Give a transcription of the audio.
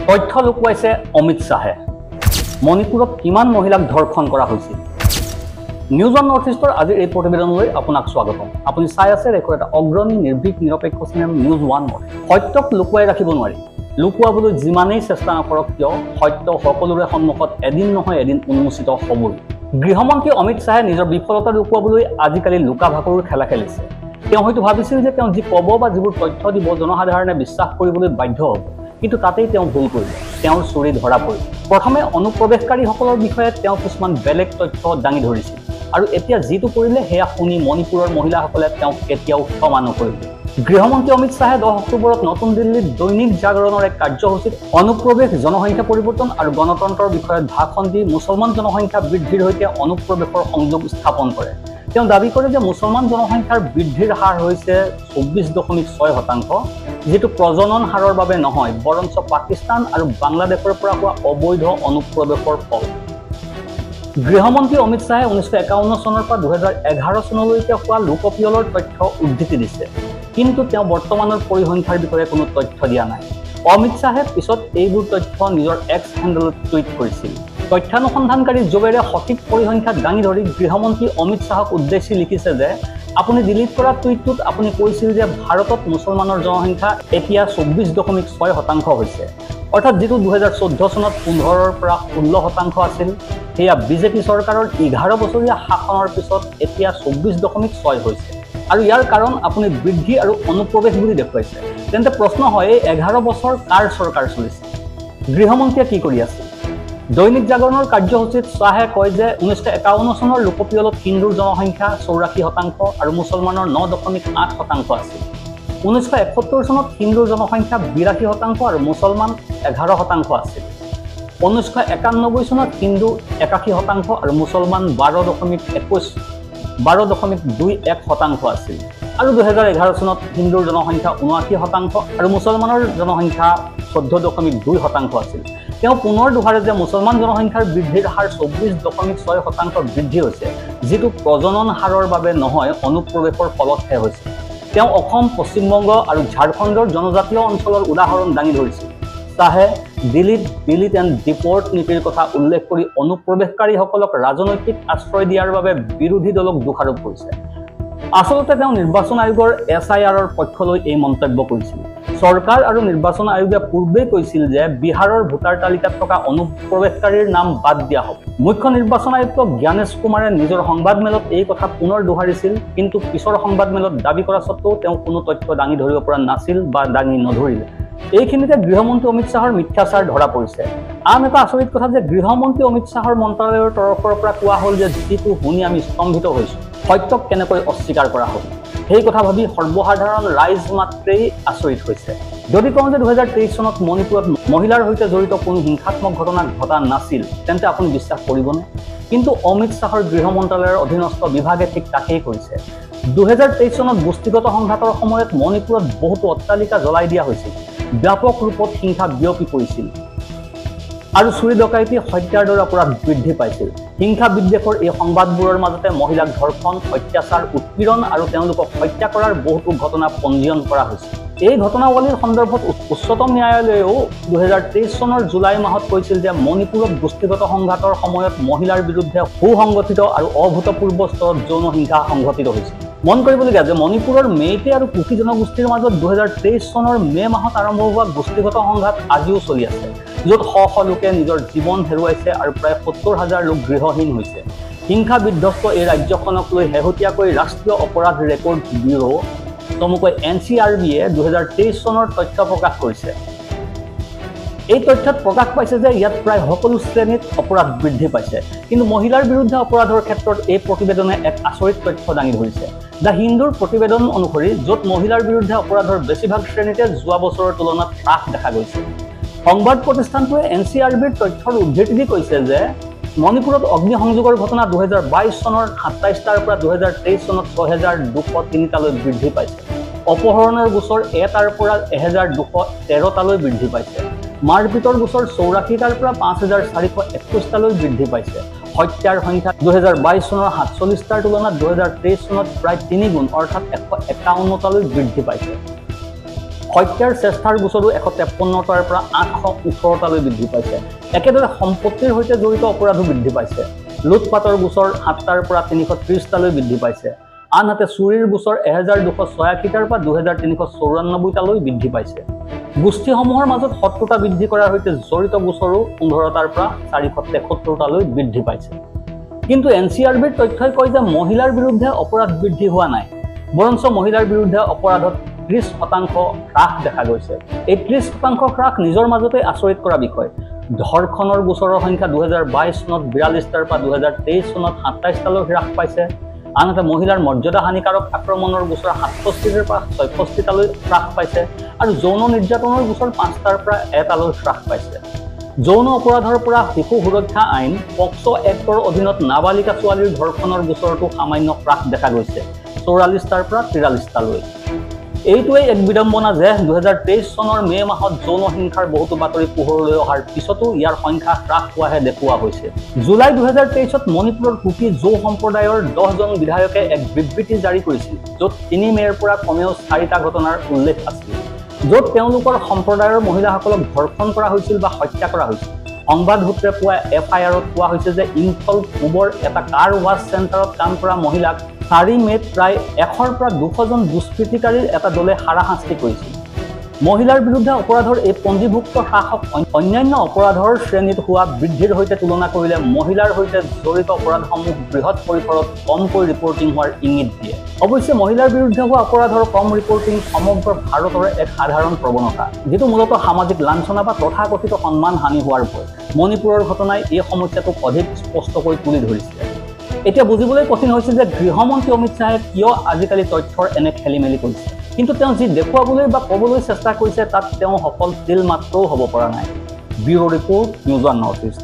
তথ্য লুকুৱাইছে অমিত শ্বাহে মণিপুৰত কিমান মহিলাক ধৰ্ষণ কৰা হৈছিল নিউজ অন নৰ্থ ইষ্টৰ আজিৰ এই প্ৰতিবেদনলৈ আপোনাক স্বাগতম আপুনি চাই আছে ৰেকৰ্ড এটা অগ্ৰণী নিৰ্ভীক নিৰপেক্ষ চেনেল নিউজ ওৱান নৰ্থ সত্যক লুকুৱাই ৰাখিব নোৱাৰি লুকুৱাবলৈ যিমানেই চেষ্টা নকৰক কিয় সত্য সকলোৰে সন্মুখত এদিন নহয় এদিন উন্মোচিত হ'বই গৃহমন্ত্ৰী অমিত শ্বাহে নিজৰ বিফলতা লুকুৱাবলৈ আজিকালি লুকা ভাকুৰ খেলা খেলিছে তেওঁ হয়তো ভাবিছিল যে তেওঁ যি ক'ব বা যিবোৰ তথ্য দিব জনসাধাৰণে বিশ্বাস কৰিবলৈ বাধ্য হ'ব কিন্তু তাতেই তেওঁ ভুল কৰিলে তেওঁৰ চুৰি ধৰা পৰিল প্ৰথমে অনুপ্ৰৱেশকাৰীসকলৰ বিষয়ে তেওঁ কিছুমান বেলেগ তথ্য দাঙি ধৰিছিল আৰু এতিয়া যিটো কৰিলে সেয়া শুনি মণিপুৰৰ মহিলাসকলে তেওঁক কেতিয়াও ক্ষমা নকৰিব গৃহমন্ত্ৰী অমিত শ্বাহে 10 অক্টোবৰত নতুন দিল্লীত দৈনিক জাগৰণৰ এক কাৰ্যসূচীত অনুপ্ৰৱেশ জনসংখ্যা পৰিৱৰ্তন আৰু গণতন্ত্ৰৰ বিষয়ে ভাষণ দি মুছলমান জনসংখ্যা বৃদ্ধিৰ সৈতে অনুপ্ৰৱেশৰ সংযোগ স্থাপন কৰে তেওঁ দাবী কৰে যে মুছলমান জনসংখ্যাৰ বৃদ্ধিৰ হাৰ হৈছে 24.6% যেটো প্ৰজনন হাৰৰ বাবে নহয় বৰঞ্চ পাকিস্তান আৰু বাংলাদেশৰ পৰা হোৱা অবৈধ অনুপ্ৰৱেশৰ ফল গৃহমন্ত্ৰী অমিত শ্বাহে 1951 চনৰ পৰা 2011 চনলৈকে হোৱা লোকপিয়লৰ তথ্য উদ্ধৃতি দিছে কিন্তু তেওঁ বৰ্তমানৰ পৰিসংখ্যাৰ বিষয়ে কোনো তথ্য দিয়া নাই অমিত শ্বাহে পিছত এইবোৰ তথ্য নিজৰ এক্স হেণ্ডেলত টুইট কৰিছিল তথ্যানুসন্ধানকাৰী জবেৰে সঠিক পৰিসংখ্যা দাঙি ধৰি গৃহমন্ত্ৰী অমিত শ্বাহক উদ্দেশ্যি লিখিছে যে আপুনি ডিলিট কৰা টুইটটোত আপুনি কৈছিল যে ভাৰতত মুছলমানৰ জনসংখ্যা এতিয়া 24.6% হৈছে অৰ্থাৎ যেটো 2014 চনত 15ৰ পৰা 16% আছিল সেয়া বিজেপি চৰকাৰৰ 11 বছৰীয়া শাসনৰ পিছত এতিয়া 24.6 হৈছে আৰু ইয়াৰ কাৰণ আপুনি বৃদ্ধি আৰু অনুপ্ৰৱেশ বুলি দেখুৱাইছে তেন্তে প্ৰশ্ন হয় 11 বছৰ কাৰ চৰকাৰ চলিছে গৃহমন্ত্ৰীয়ে কি কৰি আছে দৈনিক জাগৰণৰ কাৰ্যসূচীত শ্বাহে কয় যে 1951 চনৰ লোকপিয়লত হিন্দুৰ জনসংখ্যা 84% আৰু মুছলমানৰ 9.8% আছিল 1971 চনত হিন্দুৰ জনসংখ্যা 82% আৰু মুছলমান 11% আছিল 1991 চনত হিন্দু 81% আৰু মুছলমান 12.21% আছিল আৰু 2011 চনত হিন্দুৰ জনসংখ্যা 79% আৰু মুছলমানৰ জনসংখ্যা 14.2% আছিল তেওঁ পুনৰ দুহাৰে যে মুছলমান জনসংখ্যাৰ বৃদ্ধিৰ হাৰ 24.6% বৃদ্ধি হৈছে যেটো প্ৰজনন হাৰৰ বাবে নহয় অনুপ্ৰৱেশৰ ফলতহে হৈছে তেওঁ অসম পশ্চিম বংগ আৰু ঝাৰখণ্ডৰ জনজাতীয় অঞ্চলৰ উদাহৰণ দাঙি ধৰিছিল শ্বাহে ডিলিট এণ্ড ডিপৰ্ট নীতিৰ কথা উল্লেখ কৰি অনুপ্ৰৱেশকাৰীসকলক ৰাজনৈতিক আশ্ৰয় দিয়াৰ বাবে বিৰোধী দলক দোষাৰোপ কৰিছে আসলতে তেওঁ নিৰ্বাচন আয়োগৰ এছআইআৰৰ পক্ষলৈ এই মন্তব্য কৰিছিল চৰকাৰ আৰু নিৰ্বাচন আয়োগে পূৰ্বে কৈছিল যে বিহাৰৰ ভোটাৰ তালিকাত থকা অনুপ্ৰৱেশকাৰীৰ নাম বাদ দিয়া হ'ব মুখ্য নিৰ্বাচন আয়ুক্ত জ্ঞানেশ কুমাৰে নিজৰ সংবাদমেলত এই কথা পুনৰ দোহাৰিছিল কিন্তু পিছৰ সংবাদমেলত দাবী কৰা সত্ত্বেও তেওঁ কোনো তথ্য দাঙি ধৰিব পৰা নাছিল বা দাঙি নধৰিলে এইখিনিতে গৃহমন্ত্ৰী অমিত শ্বাহৰ মিথ্যাচাৰ ধৰা পৰিছে আন এটা আচৰিত কথা যে গৃহমন্ত্ৰী অমিত শ্বাহৰ মন্ত্ৰালয়ৰ তৰফৰ পৰা কোৱা হ'ল যে যিটো শুনি আমি স্তম্ভিত হৈছো সত্যক কেনেকৈ অস্বীকাৰ কৰা হ'ব সেই কথা ভাবি সৰ্বসাধাৰণ ৰাইজ মাত্ৰেই আচৰিত হৈছে যদি কওঁ যে 2023 চনত মণিপুৰত মহিলাৰ সৈতে জড়িত কোনো হিংসাত্মক ঘটনা ঘটা নাছিল তেন্তে আপুনি বিশ্বাস কৰিবনে কিন্তু অমিত শ্বাহৰ গৃহ মন্ত্ৰালয়ৰ অধীনস্থ বিভাগে ঠিক তাকেই কৰিছে 2023 চনত গোষ্ঠীগত সংঘাতৰ সময়ত মণিপুৰত বহুতো অট্টালিকা জ্বলাই দিয়া হৈছিল ব্যাপক ৰূপত হিংসা বিয়পি পৰিছিল আৰু চুৰি ডকাইতি হত্যাৰ দৰে অপৰাধ বৃদ্ধি পাইছিল হিংসা বিদ্বেষৰ এই সংবাদবোৰৰ মাজতে মহিলাক ধৰ্ষণ অত্যাচাৰ উৎপীড়ন আৰু তেওঁলোকক হত্যা কৰাৰ বহুতো ঘটনা পঞ্জীয়ন কৰা হৈছে এই ঘটনাৱলীৰ সন্দৰ্ভত উচ্চতম ন্যায়ালয়েও 2023 চনৰ জুলাই মাহত কৈছিল যে মণিপুৰত গোষ্ঠীগত সংঘাতৰ সময়ত মহিলাৰ বিৰুদ্ধে সুসংগঠিত আৰু অভূতপূৰ্ব স্তৰত যৌন হিংসা সংঘটিত হৈছিল মন কৰিবলগীয়া যে মণিপুৰৰ মেইটে আৰু কুকি জনগোষ্ঠীৰ মাজত 2023 চনৰ মে মাহত আৰম্ভ হোৱা গোষ্ঠীগত সংঘাত আজিও চলি আছে য'ত শ শ লোকে নিজৰ জীৱন হেৰুৱাইছে আৰু প্ৰায় 70,000 লোক গৃহহীন হৈছে হিংসা বিধ্বস্ত এই ৰাজ্যখনক লৈ শেহতীয়াকৈ ৰাষ্ট্ৰীয় অপৰাধ ৰেকৰ্ড ব্যুৰো চমুকৈ NCRBয়ে 2023 চনৰ তথ্য প্ৰকাশ কৰিছে এই তথ্যত প্ৰকাশ পাইছে যে ইয়াত প্ৰায় সকলো শ্ৰেণীত অপৰাধ বৃদ্ধি পাইছে কিন্তু মহিলাৰ বিৰুদ্ধে অপৰাধৰ ক্ষেত্ৰত এই প্ৰতিবেদনে এক আচৰিত তথ্য দাঙি ধৰিছে দা হিন্দুৰ প্ৰতিবেদন অনুসৰি য'ত মহিলাৰ বিৰুদ্ধে অপৰাধৰ বেছিভাগ শ্ৰেণীতে যোৱা বছৰৰ তুলনাত হ্ৰাস দেখা গৈছে সংবাদ প্ৰতিষ্ঠানটোৱে NCRBৰ তথ্যৰ উদ্ধৃতি দি কৈছে যে মণিপুৰত অগ্নিসংযোগৰ ঘটনা 2022 চনৰ 27টাৰ পৰা 2023 চনত 6203টালৈ বৃদ্ধি পাইছে অপহৰণৰ গোচৰ 1টাৰ পৰা 1213টালৈ বৃদ্ধি পাইছে মাৰপিটৰ গোচৰ 84টাৰ পৰা 5421টালৈ বৃদ্ধি পাইছে হত্যাৰ সংখ্যা 2022 চনৰ 47টাৰ তুলনাত 2023 চনত প্ৰায় 3 গুণ অৰ্থাৎ 151টালৈ বৃদ্ধি পাইছে হত্যাৰ চেষ্টাৰ গোচৰো 153টাৰ পৰা 818টালৈ বৃদ্ধি পাইছে। একেদৰে সম্পত্তিৰ সৈতে জড়িত অপৰাধো বৃদ্ধি পাইছে। লুটপাটৰ গোচৰ 7টাৰ পৰা 330টালৈ বৃদ্ধি পাইছে। আনহাতে চুৰিৰ গোচৰ 1286টাৰ পৰা 2394টালৈ বৃদ্ধি পাইছে। গোষ্ঠীসমূহৰ মাজত শত্ৰুতা বৃদ্ধি কৰাৰ সৈতে জড়িত গোচৰো 15টাৰ পৰা 473টালৈ বৃদ্ধি পাইছে। কিন্তু NCRBৰ তথ্যই কয় যে মহিলাৰ বিৰুদ্ধে অপৰাধ বৃদ্ধি হোৱা নাই, বৰঞ্চ মহিলাৰ বিৰুদ্ধে অপৰাধত 30% হ্ৰাস দেখা গৈছে। এই 30% হ্ৰাস নিজৰ মাজতে আচৰিত কৰা বিষয়। ধৰ্ষণৰ গোচৰৰ সংখ্যা 2022 চনত 42টাৰ পৰা 2023 চনত 27টালৈ হ্ৰাস পাইছে। আনহাতে মহিলাৰ মৰ্যাদা হানিকাৰক আক্ৰমণৰ গোচৰ 67টাৰ পৰা 66টালৈ হ্ৰাস পাইছে আৰু যৌন নিৰ্যাতনৰ গোচৰ 5টাৰ পৰা 1টালৈ হ্ৰাস পাইছে। যৌন অপৰাধৰ পৰা শিশু সুৰক্ষা আইন পক্সো এক্টৰ অধীনত নাবালিকা ছোৱালীৰ ধৰ্ষণৰ গোচৰটো সামান্য হ্ৰাস দেখা গৈছে 44টাৰ পৰা 43টালৈ। এইটোৱেই এক বিড়ম্বনা যে 2023 চনৰ মে মাহত যৌন হিংসাৰ বহুতো বাতৰি পোহৰলৈ অহাৰ পিছতো ইয়াৰ সংখ্যা হ্ৰাস হোৱাহে দেখুওৱা হৈছে। জুলাই 2023ত মণিপুৰৰ কুকি জৌ সম্প্ৰদায়ৰ 10জন বিধায়কে এক বিবৃতি জাৰি কৰিছিল, য'ত 3 মে'ৰ পৰা কমেও 4টা ঘটনাৰ উল্লেখ আছিল, য'ত তেওঁলোকৰ সম্প্ৰদায়ৰ মহিলাসকলক ধৰ্ষণ কৰা হৈছিল বা হত্যা কৰা হৈছিল। সংবাদ সূত্ৰে পোৱা FIRত কোৱা হৈছে যে ইম্ফল পূবৰ এটা কাৰ ৱাছ চেণ্টাৰত কাম কৰা মহিলাক 4 মে'ত প্ৰায় 100ৰ পৰা 200জন দুষ্কৃতিকাৰীৰ এটা দলে হাৰাশাস্তি কৰিছিল। মহিলাৰ বিৰুদ্ধে অপৰাধৰ এই পঞ্জীভুক্ত হ্ৰাসক অন্যান্য অপৰাধৰ শ্ৰেণীত হোৱা বৃদ্ধিৰ সৈতে তুলনা কৰিলে মহিলাৰ সৈতে জড়িত অপৰাধসমূহ বৃহৎ পৰিসৰত কমকৈ ৰিপৰ্টিং হোৱাৰ ইংগিত দিয়ে। অৱশ্যে মহিলাৰ বিৰুদ্ধে হোৱা অপৰাধৰ কম ৰিপৰ্টিং সমগ্ৰ ভাৰতৰে এক সাধাৰণ প্ৰৱণতা, যিটো মূলতঃ সামাজিক লাঞ্ছনা বা তথাকথিত সন্মান হানি হোৱাৰ ভয়। মণিপুৰৰ ঘটনাই এই সমস্যাটোক অধিক স্পষ্টকৈ তুলি ধৰিছে। এতিয়া বুজিবলৈ কঠিন হৈছে যে গৃহমন্ত্ৰী অমিত শ্বাহে কিয় আজিকালি তথ্যৰ এনে খেলিমেলি কৰিছে, কিন্তু তেওঁ যি দেখুৱাবলৈ বা ক'বলৈ চেষ্টা কৰিছে তাত তেওঁ সফল তিল মাত্ৰও হ'ব পৰা নাই। Bureau report, news one north east.